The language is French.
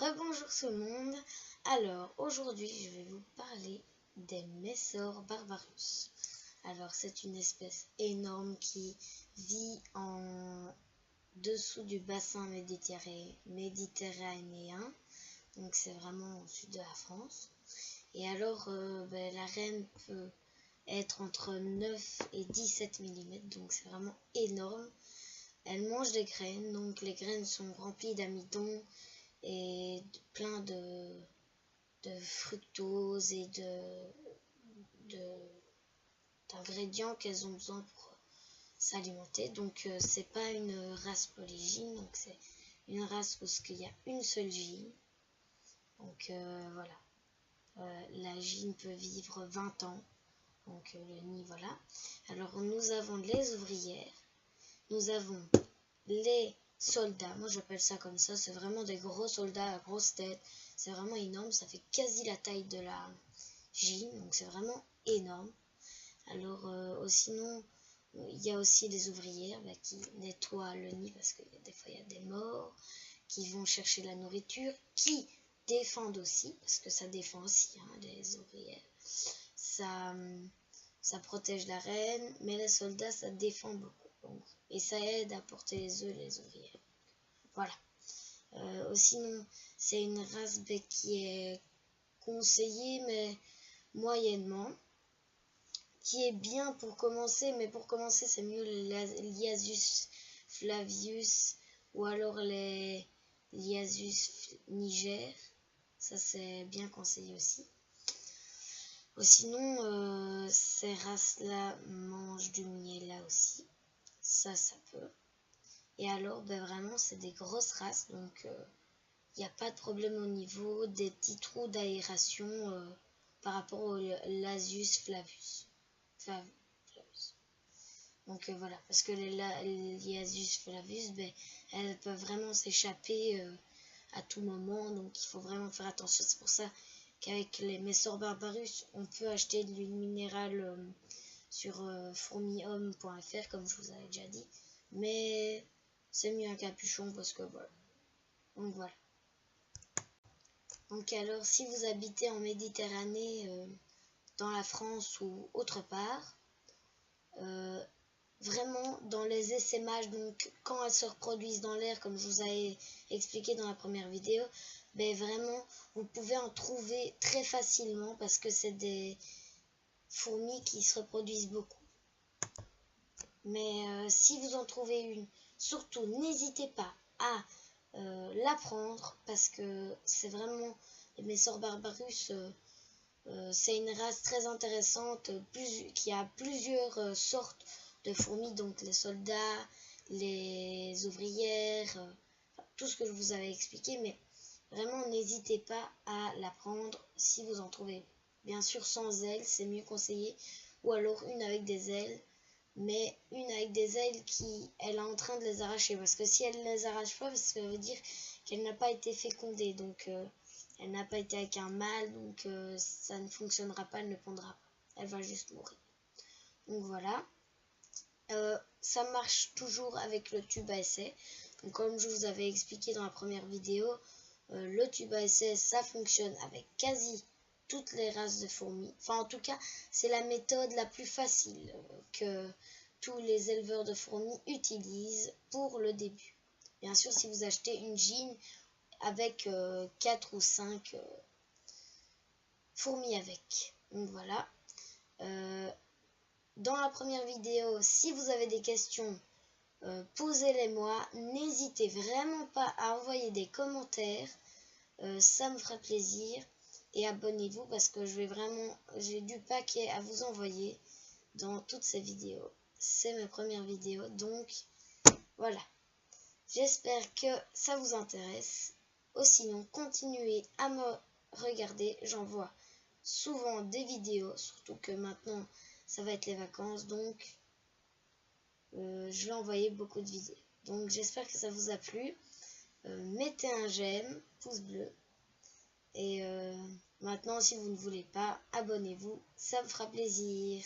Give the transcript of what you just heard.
Rebonjour tout le monde. Alors aujourd'hui je vais vous parler des Messor barbarus. Alors c'est une espèce énorme qui vit en dessous du bassin méditerranéen. Donc c'est vraiment au sud de la France. Et alors la reine peut être entre 9 et 17 mm, donc c'est vraiment énorme. Elle mange des graines, donc les graines sont remplies d'amidon et plein de fructose et d'ingrédients qu'elles ont besoin pour s'alimenter. Donc c'est pas une race polygine, donc c'est une race où il y a une seule gyne. Donc voilà, la gyne peut vivre 20 ans, donc le nid, voilà. Alors nous avons les ouvrières, nous avons les soldats, moi j'appelle ça comme ça, c'est vraiment des gros soldats à grosse tête, c'est vraiment énorme, ça fait quasi la taille de la gyne, donc c'est vraiment énorme. Alors sinon, il y a aussi les ouvrières qui nettoient le nid parce que des fois il y a des morts, qui vont chercher la nourriture, qui défendent aussi, parce que ça défend aussi, les ouvrières, ça protège la reine, mais les soldats ça défend beaucoup. Donc, et ça aide à porter les œufs, les ouvrières. Voilà. Sinon, c'est une race qui est conseillée, mais moyennement. Qui est bien pour commencer, mais pour commencer, c'est mieux l'Iasus flavius ou alors les l'Iasus niger. Ça, c'est bien conseillé aussi. Sinon, ces races-là mangent du miel là aussi. Ça peut. Et alors, vraiment, c'est des grosses races, donc il n'y a pas de problème au niveau des petits trous d'aération par rapport au l'Iasus flavius. Donc voilà, parce que les Iassus flavius, elles peuvent vraiment s'échapper à tout moment, donc il faut vraiment faire attention. C'est pour ça qu'avec les Messor barbarus, on peut acheter de l'huile minérale sur fourmihomme.fr, comme je vous avais déjà dit, mais c'est mieux un capuchon parce que voilà. Donc voilà. Donc alors, si vous habitez en Méditerranée, dans la France ou autre part, vraiment dans les essaimages, donc quand elles se reproduisent dans l'air, comme je vous avais expliqué dans la première vidéo, vraiment vous pouvez en trouver très facilement parce que c'est des fourmis qui se reproduisent beaucoup. Mais si vous en trouvez une, surtout n'hésitez pas à la prendre parce que c'est vraiment les Messor barbarus. C'est une race très intéressante qui a plusieurs sortes de fourmis, donc les soldats, les ouvrières, tout ce que je vous avais expliqué, mais vraiment n'hésitez pas à la prendre si vous en trouvez. Bien sûr sans ailes, c'est mieux conseillé, ou alors une avec des ailes, mais une avec des ailes elle est en train de les arracher, parce que si elle ne les arrache pas, ça veut dire qu'elle n'a pas été fécondée, donc elle n'a pas été avec un mâle, donc ça ne fonctionnera pas, elle ne pondra pas, elle va juste mourir. Donc voilà. Ça marche toujours avec le tube à essai. Donc, comme je vous avais expliqué dans la première vidéo, le tube à essai, ça fonctionne avec quasi toutes les races de fourmis. Enfin, en tout cas, c'est la méthode la plus facile que tous les éleveurs de fourmis utilisent pour le début. Bien sûr, si vous achetez une gyne avec 4 ou 5 fourmis avec. Donc voilà. Dans la première vidéo, si vous avez des questions, posez-les moi. N'hésitez vraiment pas à envoyer des commentaires. Ça me fera plaisir. Et abonnez-vous parce que j'ai du paquet à vous envoyer dans toutes ces vidéos. C'est mes premières vidéos, donc voilà. J'espère que ça vous intéresse. Sinon, continuez à me regarder. J'envoie souvent des vidéos, surtout que maintenant, ça va être les vacances, donc je vais envoyer beaucoup de vidéos. Donc j'espère que ça vous a plu. Mettez un j'aime, pouce bleu. Et maintenant, si vous ne voulez pas, abonnez-vous, ça me fera plaisir.